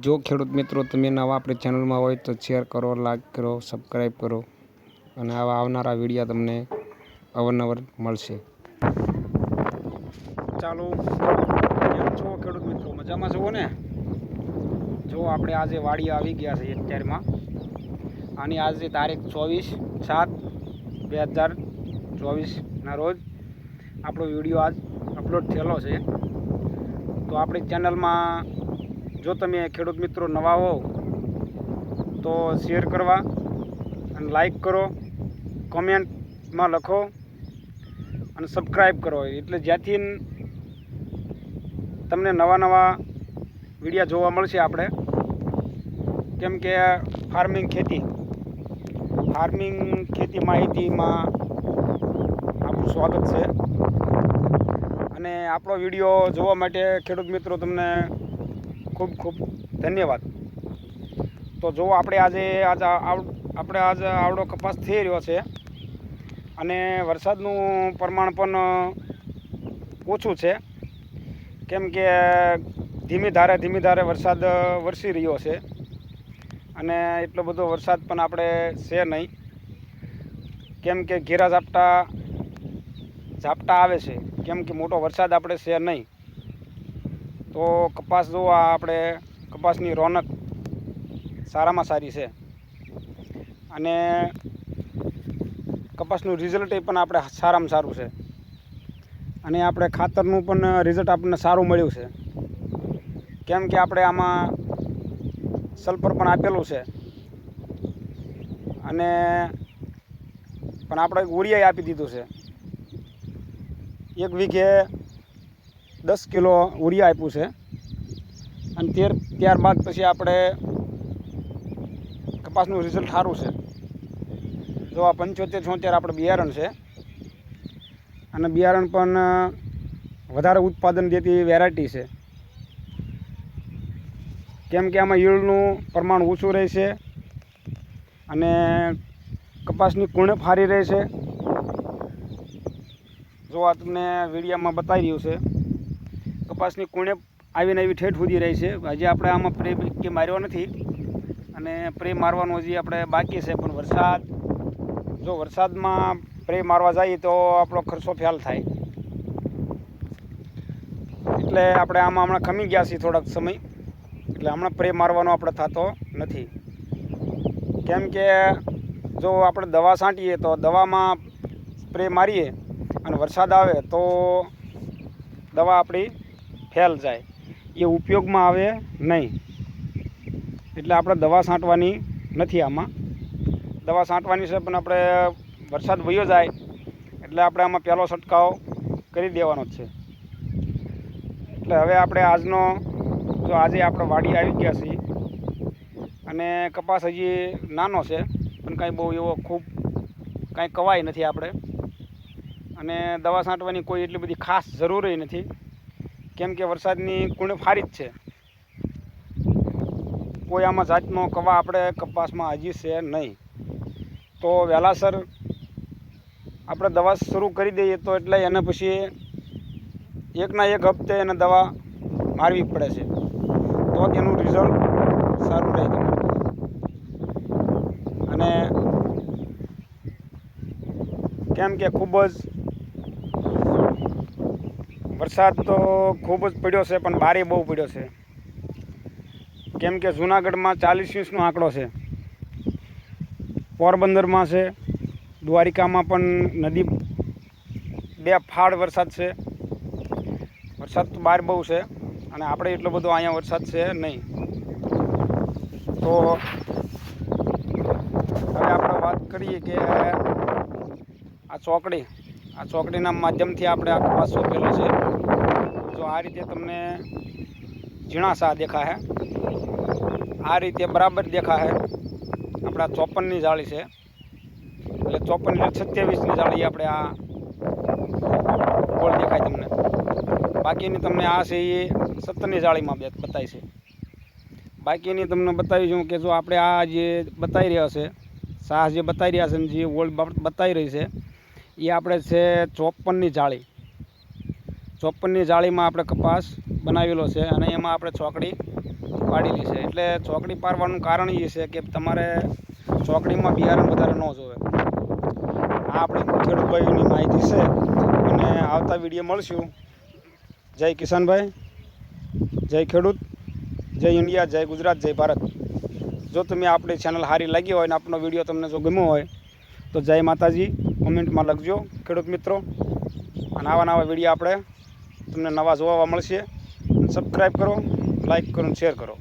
જો ખેડૂત મિત્રો તમે નવા આપણી ચેનલમાં હોય તો શેર કરો, લાઈક કરો, સબસ્ક્રાઈબ કરો અને આવા આવનારા વિડીયો તમને અવારનવાર મળશે. ચાલો, કેમ છો ખેડૂત મિત્રો? મજામાં છો ને? જો આપણે આજે વાડી આવી ગયા છે અત્યારમાં. આની આજે તારીખ 24/7/2024ના રોજ આપણો વિડીયો આજ અપલોડ થયેલો છે. તો આપણી ચેનલમાં જો તમે ખેડૂત મિત્રો નવા હો તો શેર કરવા અને લાઈક કરો, કોમેન્ટમાં લખો અને સબસ્ક્રાઈબ કરો, એટલે જ્યાંથી તમને નવા વિડીયો જોવા મળશે. આપણે કેમ કે ફાર્મિંગ ખેતી માહિતીમાં આપણું સ્વાગત છે. અને આપણો વિડીયો જોવા માટે ખેડૂત મિત્રો તમને ખૂબ ખૂબ ધન્યવાદ. તો જો આપણે આજે આવડો કપાસ થઈ રહ્યો છે અને વરસાદનું પ્રમાણ પણ ઓછું છે. કેમ કે ધીમી ધારે વરસાદ વરસી રહ્યો છે અને એટલો બધો વરસાદ પણ આપણે છે નહીં. કેમ કે ઘેરા ઝાપટા આવે છે, કેમ કે મોટો વરસાદ આપણે છે નહીં. તો કપાસ જો આપણે કપાસની રોનક સારામાં સારી છે અને કપાસનું રિઝલ્ટ પણ આપણે સારામાં સારું છે અને આપણે ખાતરનું પણ રિઝલ્ટ આપણને સારું મળ્યું છે. કેમ કે આપણે આમાં સલ્ફર પણ આપેલું છે અને પણ આપણે યુરિયા આપી દીધું છે. 1 વીઘે 10 કિલો યુરિયા આપ્યું છે અને ત્યારબાદ પછી આપણે કપાસનું રિઝલ્ટ સારું છે. જો આ 75-76 આપણે બિયારણ છે અને બિયારણ પણ વધારે ઉત્પાદન દેતી વેરાયટી છે. કેમ કે આમાં ઈયળનું પ્રમાણ ઓછું રહે છે અને કપાસની કુણપ સારી રહે છે. જો આ તમને વિડીયામાં બતાવી રહ્યું છે, કપાસની કુણપ આવીને એવી ઠેઠ સુધી રહી છે. હજી આપણે આમાં પ્રે કે માર્યો નથી અને પ્રે મારવાનું હજી આપણે બાકી છે. પણ વરસાદમાં પ્રે મારવા જઈએ તો આપણો ખર્ચો ફેલ થાય, એટલે આપણે આમાં હમણાં ખમી ગયા છીએ થોડાક સમય, એટલે હમણાં પ્રે મારવાનો આપણે થતો નથી. કેમ કે જો આપણે દવા છાંટીએ તો દવામાં સ્પ્રે મારીએ અને વરસાદ આવે તો દવા આપણી ફેલ જાય, એ ઉપયોગમાં આવે નહીં. એટલે આપણે દવા છાંટવાની નથી. આમાં દવા છાંટવાની છે પણ આપણે વરસાદ વયો જાય એટલે આપણે આમાં પહેલો છંટકાવ કરી દેવાનો જ છે. એટલે હવે આપણે આજે આપણે વાડી આવી ગયા છીએ અને કપાસ હજી નાનો છે પણ કાંઈ બહુ એવો ખૂબ કાંઈ કવાય નથી આપણે, અને દવા છાંટવાની કોઈ એટલી બધી ખાસ જરૂર નથી. કેમ કે વરસાદની કુણપ સારી જ છે. કોઈ આમાં જાતનો કવા આપણે કપાસમાં હજી છે નહીં. તો વહેલાસર આપણે દવા શરૂ કરી દઈએ તો એટલે એને પછી એકના એક હપ્તે એને દવા મારવી પડે છે, તો તેનું રિઝલ્ટ સારું રહે છે. અને કેમ કે ખૂબ જ વરસાદ તો ખૂબ જ પડ્યો છે પણ ભારે બહુ પડ્યો છે. કેમ કે જૂનાગઢમાં 40 ઇંચનો આંકડો છે, પોરબંદરમાં છે, દ્વારિકામાં પણ નદી 2 ફાળ વરસાદ છે. વરસાદ તો બહાર બહુ છે અને આપણે એટલો બધો અહીંયા વરસાદ છે નહીં. તો હવે આપણે વાત કરીએ કે આ ચોકડીના માધ્યમથી આપણે આ કપાસ સોંપેલો છે. જો આ રીતે તમને ઝીણા સા દેખાશે, આ રીતે બરાબર દેખાશે. આપણા 54ની જાળી છે, એટલે 54 એટલે 27ની જાળી આપણે આ ગોળ દેખાય તમને. બાકીની તમને આ છે એ 17ની જાળીમાં બતાવી છે. બાકીની તમને બતાવીશું કે જો આપણે આ જે બતાવી રહ્યા છે, સાહ જે બતાવી રહ્યા છે ને જે ગોળ બતાવી રહી છે એ આપણે છે 54ની જાળી. 54ની જાળીમાં આપણે કપાસ બનાવેલો છે અને એમાં આપણે ચોકડી પાડેલી છે. એટલે ચોકડી પાડવાનું કારણ એ છે કે તમારે ચોકડીમાં બિયારણ વધારે ન જોવે. આ આપણી ખેડૂતભાઈની માહિતી છે અને આવતા વિડીયો મળશું. જય કિશનભાઈ, જય ખેડૂત, જય ઇન્ડિયા, જય ગુજરાત, જય ભારત. જો તમે આપણી ચેનલ સારી લાગી હોય અને આપણો વિડીયો તમને જો ગમ્યો હોય તો જય માતાજી કોમેન્ટમાં લખજો ખેડૂત મિત્રો. અને આવા વિડીયો આપણે તમને નવા જોવા મળશે. સબસ્ક્રાઈબ કરો, લાઈક કરો અને શેર કરો.